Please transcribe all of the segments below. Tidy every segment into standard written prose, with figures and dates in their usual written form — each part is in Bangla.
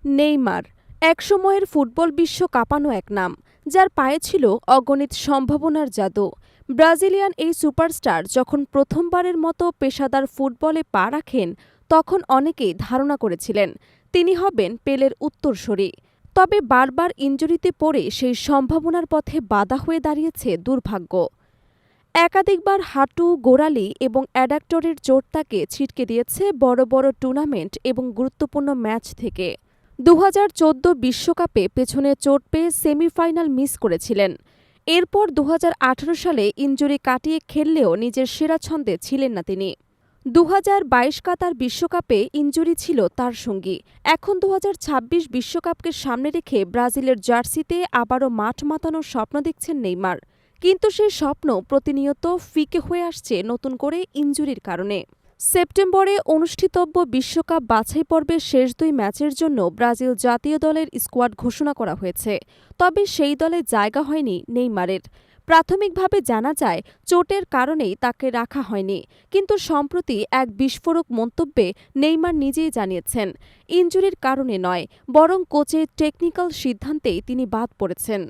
নেইমার একসময়ের ফুটবল বিশ্ব কাঁপানো এক নাম, যার পায়ে ছিল অগণিত সম্ভাবনার জাদু। ব্রাজিলিয়ান এই সুপারস্টার যখন প্রথমবারের মতো পেশাদার ফুটবলে পা রাখেন, তখন অনেকেই ধারণা করেছিলেন তিনি হবেন পেলের উত্তরসূরি। তবে বারবার ইনজুরিতে পড়ে সেই সম্ভাবনার পথে বাধা হয়ে দাঁড়িয়েছে দুর্ভাগ্য। একাধিকবার হাঁটু, গোড়ালি এবং অ্যাডাক্টরের চোট তাকে ছিটকে দিয়েছে বড় বড় টুর্নামেন্ট এবং গুরুত্বপূর্ণ ম্যাচ থেকে। ২০১৪ বিশ্বকাপে পেছনে চোট পেয়ে সেমিফাইনাল মিস করেছিলেন। এরপর ২০১৮ সালে ইনজুরি কাটিয়ে খেললেও নিজের সেরা ছন্দে ছিলেন না তিনি। ২০২২ কাতার বিশ্বকাপে ইনজুরি ছিল তার সঙ্গী। এখন ২০২৬ বিশ্বকাপকে সামনে রেখে ব্রাজিলের জার্সিতে আবারও মাঠ মাতানোর স্বপ্ন দেখছেন নেইমার। কিন্তু সেই স্বপ্ন প্রতিনিয়ত ফিকে হয়ে আসছে নতুন করে ইনজুরির কারণে। সেপ্টেম্বরে অনুষ্ঠিতব্য বিশ্বকাপ বাছাই পর্বের শেষ দুই ম্যাচের জন্য ব্রাজিল জাতীয় দলের স্কোয়াড ঘোষণা করা হয়েছে। তবে সেই দলে জায়গা হয়নি নেইমারের। প্রাথমিকভাবে জানা যায় চোটের কারণেই তাকে রাখা হয়নি, কিন্তু সম্প্রতি এক বিস্ফোরক মন্তব্যে নেইমার নিজেই জানিয়েছেন ইনজুরির কারণে নয়, বরং কোচের টেকনিক্যাল সিদ্ধান্তেই তিনি বাদ পড়েছেন।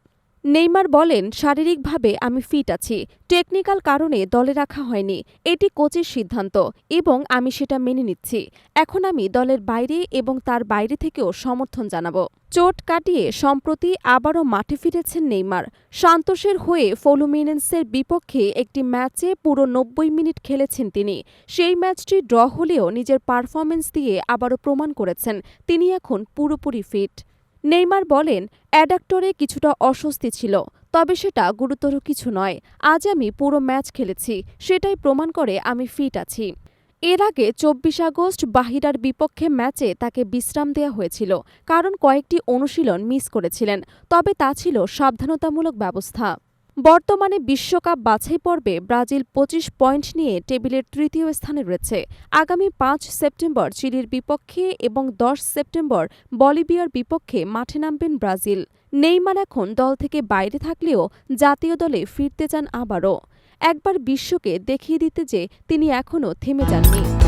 নেইমার বলেন, শারীরিকভাবে আমি ফিট আছি, টেকনিক্যাল কারণে দলে রাখা হয়নি, এটি কোচের সিদ্ধান্ত এবং আমি সেটা মেনে নিচ্ছি। এখন আমি দলের বাইরে এবং তার বাইরে থেকেও সমর্থন জানাব। চোট কাটিয়ে সম্প্রতি আবারও মাঠে ফিরেছেন নেইমার। সান্তোসের হয়ে ফ্লুমিনেন্সের বিপক্ষে একটি ম্যাচে পুরো ৯০ মিনিট খেলেছেন তিনি। সেই ম্যাচটি ড্র হলেও নিজের পারফরম্যান্স দিয়ে আবারও প্রমাণ করেছেন তিনি এখন পুরোপুরি ফিট। নেইমার বলেন, অ্যাডাক্টরে কিছুটা অস্বস্তি ছিল, তবে সেটা গুরুতর কিছু নয়। আজ আমি পুরো ম্যাচ খেলেছি, সেটাই প্রমাণ করে আমি ফিট আছি। এর আগে ২৪ আগস্ট বাহিরার বিপক্ষে ম্যাচে তাকে বিশ্রাম দেওয়া হয়েছিল, কারণ কয়েকটি অনুশীলন মিস করেছিলেন। তবে তা ছিল সাবধানতামূলক ব্যবস্থা। বর্তমানে বিশ্বকাপ বাছাই পর্বে ব্রাজিল ২৫ পয়েন্ট নিয়ে টেবিলের তৃতীয় স্থানে রয়েছে। আগামী ৫ সেপ্টেম্বর চিলির বিপক্ষে এবং ১০ সেপ্টেম্বর বলিভিয়ার বিপক্ষে মাঠে নামবেন ব্রাজিল। নেইমার এখন দল থেকে বাইরে থাকলেও জাতীয় দলে ফিরতে চান আবারও, একবার বিশ্বকে দেখিয়ে দিতে যে তিনি এখনও থেমে যাননি।